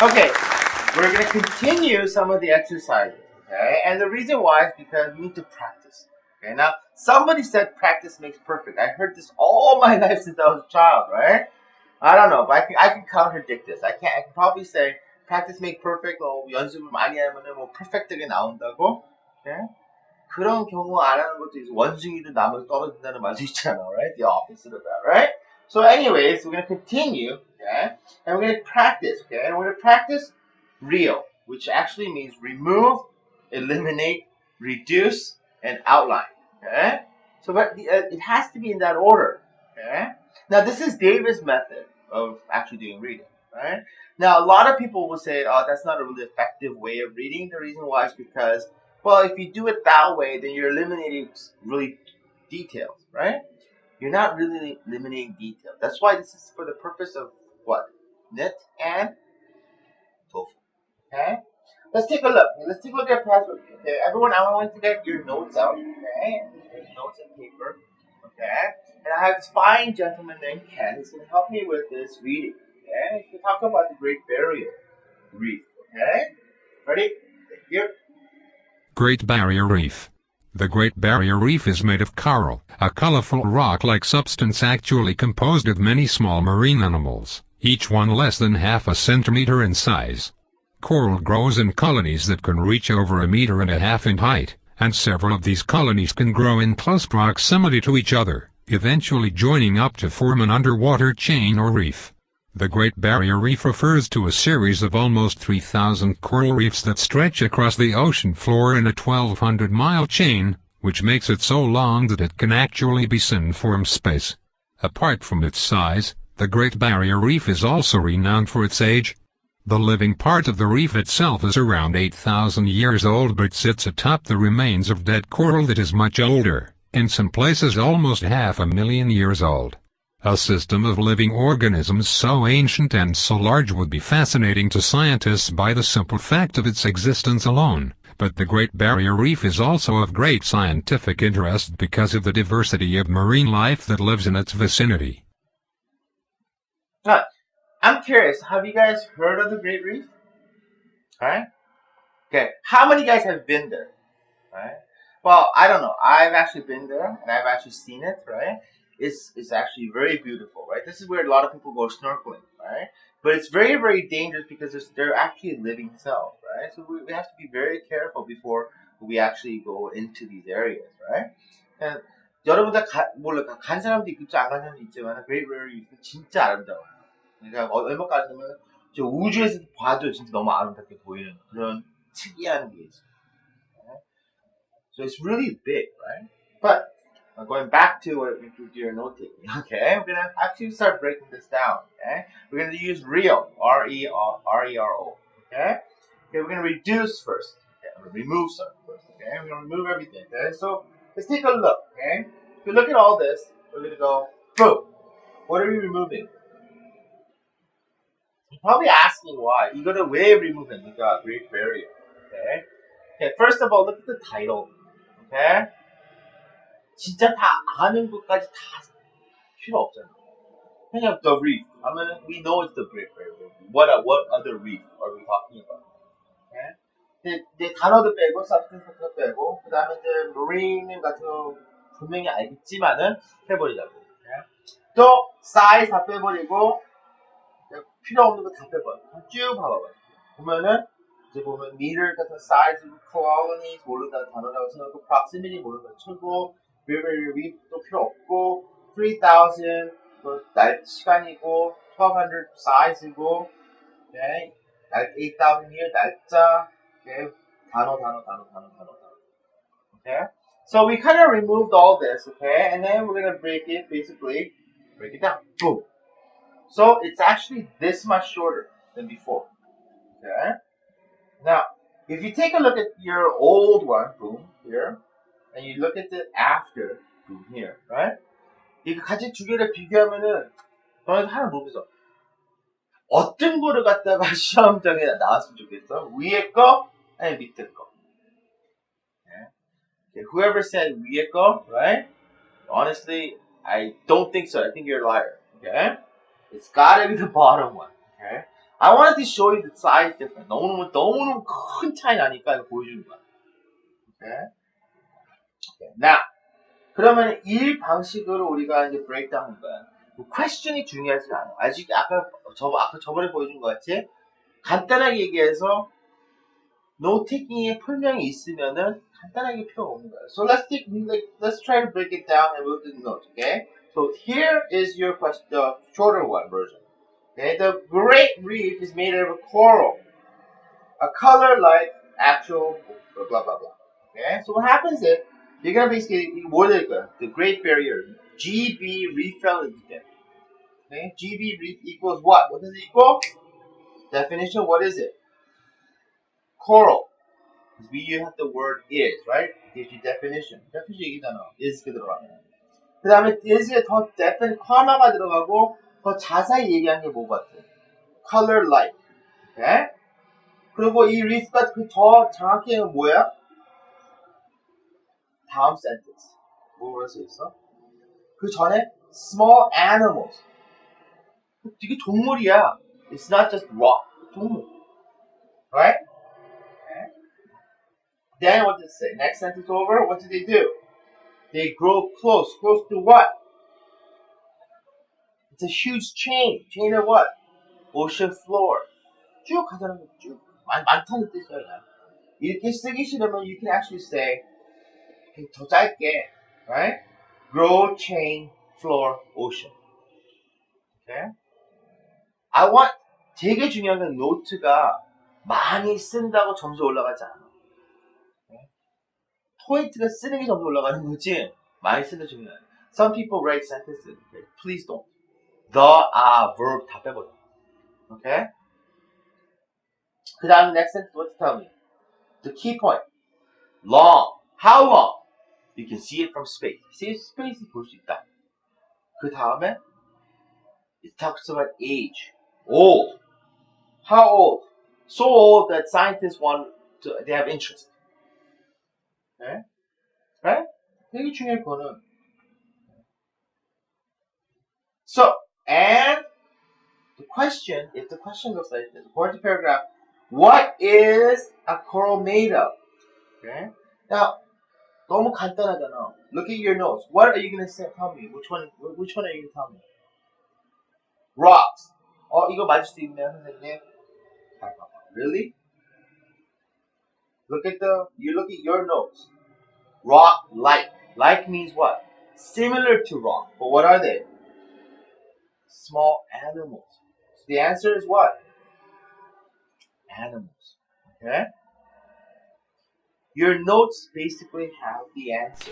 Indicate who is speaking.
Speaker 1: Okay, we're going to continue some of the exercises, okay? And the reason why is because we need to practice. Okay, now, somebody said practice makes perfect. I heard this all my life since I was a child, right? I don't know, but I can contradict this. I can probably say practice makes perfect. 연습을 많이 하면은 perfect하게 나온다고. Okay? 그런 경우 안 하는 것도 있어. 원숭이도 나무에 떨어진다는 말도 있잖아, right? The opposite of that, right? So anyways, we're going to continue, okay? And we're going to practice, okay? And we're going to practice real, which actually means remove, eliminate, reduce, and outline, okay? So but it has to be in that order, okay? Now this is David's method of actually doing reading, right? Now a lot of people will say, oh, that's not a really effective way of reading. The reason why is because, well, if you do it that way, then you're eliminating really details, right? You're not really eliminating detail. That's why this is for the purpose of what? Knit and tofu. Okay? Let's take a look. Let's take a look at password. Okay, everyone, I want to get your notes out. Okay? Your notes and paper. Okay? And I have this fine gentleman named Ken who's going to help me with this reading. Okay? He's going to talk about the Great Barrier Reef. Okay? Ready? Here.
Speaker 2: Great Barrier Reef. The Great Barrier Reef is made of coral, a colorful rock-like substance actually composed of many small marine animals, each one less than half a centimeter in size. Coral grows in colonies that can reach over 1.5 meters in height, and several of these colonies can grow in close proximity to each other, eventually joining up to form an underwater chain or reef. The Great Barrier Reef refers to a series of almost 3,000 coral reefs that stretch across the ocean floor in a 1,200-mile chain, which makes it so long that it can actually be seen from space. Apart from its size, the Great Barrier Reef is also renowned for its age. The living part of the reef itself is around 8,000 years old but sits atop the remains of dead coral that is much older, in some places almost 500,000 years old. A system of living organisms so ancient and so large would be fascinating to scientists by the simple fact of its existence alone, but the Great Barrier Reef is also of great scientific interest because of the diversity of marine life that lives in its vicinity.
Speaker 1: I'm curious, have you guys heard of the Great Reef? Alright? Okay, how many guys have been there? Right? Well, I don't know. I've actually been there, and I've actually seen it, right? It's actually very beautiful, right? This is where a lot of people go snorkeling, right? But it's very, very dangerous because they're actually living cells, right? So we have to be very careful before we actually go into these areas, right? And 여러분들 간 사람도 있겠죠, 안 간 사람도 있지만 Great Barrier Reef은 진짜 아름다워요. 그러니까 얼마까지 하냐면 저 우주에서 봐도 진짜 너무 아름답게 보이는 그런 특이한 게 있어요. Right? So it's really big, right? But going back to what we do your note taking, okay? We're gonna actually start breaking this down, okay? We're gonna use REO, R-E-R-O, okay? Okay, we're gonna reduce first. Okay, I'm gonna remove some first, okay? We're gonna remove everything, okay? So let's take a look, okay? If you look at all this, we're gonna go, boom. What are we removing? You're probably asking why. You're gonna remove it. You got a Great Barrier, okay? Okay, first of all, look at the title, okay? 진짜 다 아는 것까지 다 필요 없잖아. 그냥 the reef. I mean, we know it's the Great Barrier Reef. What other reef are we talking about? Okay? 이제 단어도 빼고, substance도 빼고, 그 다음에 이제 marine 같은 거 분명히 알겠지만은 해버리자고. Okay? 또 size 다 빼버리고, 필요 없는 거 다 빼버려. 쭉 봐봐봐. 보면은 이제 보면 meter 같은 size, colonies 모른다는 단어라고 생각하고, proximity 모른다고 치고. River Reef도 필요 없고 3,000 날 시간이고 1,200 size이고 okay? 8,000 year 날짜 okay? 단어 okay? So we kind of removed all this, okay? And then we're gonna break it down. Boom. So it's actually this much shorter than before. Okay? Now, if you take a look at your old one, boom, here. And you look at it after from here, right? 이거 같이 두 개를 비교하면은 너네도 하나 물어보죠. 어떤 거를 갖다가 시험장에 나왔으면 좋겠어? 위에 거 아니 밑에 거? Okay. Whoever said 위에 거, right? Honestly, I don't think so. I think you're a liar. Okay? It's gotta be the bottom one. Okay? I wanted to show you the size difference. 너무너무 큰 차이 나니까 이거 보여주는 거야. Okay? Okay. Now, 그러면 이 방식으로 우리가 이제 breakdown 하는 거야. question이 중요하지 않아. 아직 아까 저번에 보여준 것 같이 간단하게 얘기해서 노트-테킹에 풀명이 있으면은 간단하게 필요가 없는 거야. So let's try to break it down and we'll do the notes, okay? So here is your question, the shorter one version. Okay, the great reef is made out of coral, a color like actual blah blah blah. Okay, so what happens is you're gonna basically the Great Barrier GB reef fell into them. Okay, GB reef equals what? What does it equal? Definition. What is it? Coral. Because we have the word is, right? Gives you definition. Definition 얘기잖아. is 들어가면. 그 다음에 is에 더 definite comma가 들어가고 더 자세히 얘기한 게 뭐 같아? Color like. Okay? 그리고 이 reef가 더 정확히 얘기하면 뭐야? 다음 sentence. 뭐라고 써있어? 그 전에 small animals. 이게 동물이야. It's not just rock. 동물. Right? Okay. Then what does it say? Next sentence over. What do? They grow close. Close to what? It's a huge chain. Chain of what? Ocean floor. 쭉 가자는 거 쭉. 많다는 뜻이야. 이렇게 쓰기 싫으면 you can actually say 더 짧게, right? Grow, chain, floor, ocean. Okay? I want 되게 중요한 건 노트가 많이 쓴다고 점수 올라가지 않아. Okay? 토익가 쓰는 게 점수 올라가는 거지 많이 쓰는 게 중요해. Some people write sentences. Okay? Please don't. The, verb 다 빼버려. Okay? 그 다음 next sentence what to tell me? The key point. Long. How long? You can see it from space. See space 볼 수 있다. 그 다음에 it talks about age. Old. How old? So old that scientists they have interest. Okay? Right? 되게 중요한 거는. So, and the question, if the question looks like this, according to paragraph, what is a coral made of? Okay? Now, 너무 간단하잖아. Look at your notes. What are you going to tell me? Which one are you going to tell me? Rocks. 이거 맞을 수도 있네요, 선생님. Really? You look at your notes. Rock like. Like means what? Similar to rock. But what are they? Small animals. So the answer is what? Animals. Okay? Your notes basically have the answer.